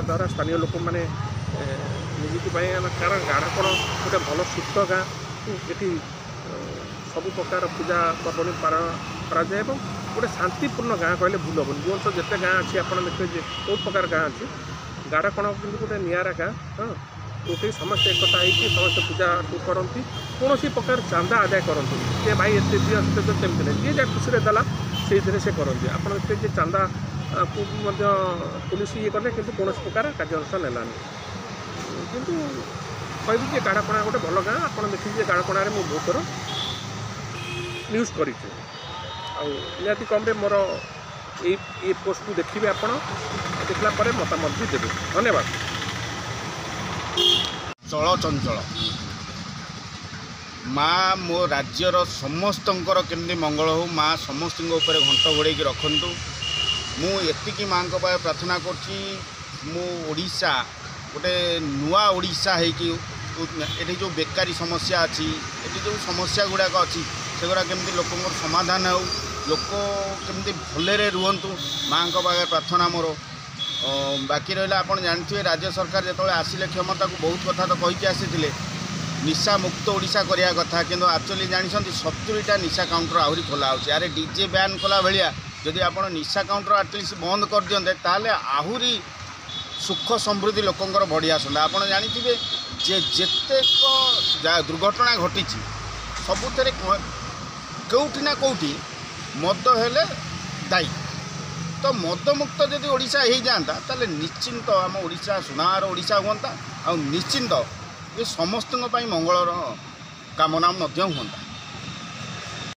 द्वारा स्थानीय लोक मैंने निजुक्ति कारण गाढ़ा कण गोटे भल सुस्थ गाँ ये सब प्रकार पूजा पर्वणी पालन कराए गोटे शांतिपूर्ण गाँ कहले भूल हेन भुवनेश्वर जिते गाँ अच्छी आप देखिए बहुत प्रकार गाँ अच्छी गाढ़ा कण कि गोटे निरा गाँ हाँ जो समस्त एकता होती समस्त पूजा करती कौन प्रकार चांदा आदाय करती जे भाई एत दिए सेमती नहीं जी जहाँ खुशी देला से से करती आप देखते चांदा को पुलिस ये कले कि कौन प्रकार कार्यानुष्ठान नेलानी किंतु कहबी जे गाढ़ापणा गोटे भल गाँ आप देखिए गाढ़ापणार मुझे बहुत थर न्यूज कर कम मोर ये पोस्ट को देखिए आप देखला मतामत भी देवे धन्यवाद। चल चंचल माँ मो राज्यर समस्तंकर केमती मंगल हो माँ समस्त घंट घोड़े रखु मुझी माँ प्रार्थना करोड़शा गोटे नुआ ओडिशा ये जो बेकारी समस्या अच्छी ये जो समस्या गुड़ाक अच्छी से गुड़ा केमती लोक समाधान हो लोक केमती भलरे रुहतु माँ पाखे प्रार्थना मोर बाकी रहा आप जानते राज्य सरकार जो आसिले क्षमता को बहुत कथा तो कहीकि आसी निशा मुक्त ओडिशा करने कथा कि एक्चुअली जानते 70टा निशा काउंटर आहरी खोला हो यार डीजे बैन कला भाया जदि आप निशा काउंटर एटलिस्ट बंद कर दिंते ताले आहरी सुख समृद्धि लोकंर बढ़ी आसता आप जानते जे जेतेक दुर्घटना घटी सबुथ कौटी ना कौटी मद हेले दायी तो मदमुक्त जदि ओडिशा हो जाता ताले निश्चिंत आम ओडिशा सुनार ओडिशा हुआ आ निश्चिंत ये समस्त मंगलर कामना हुआ।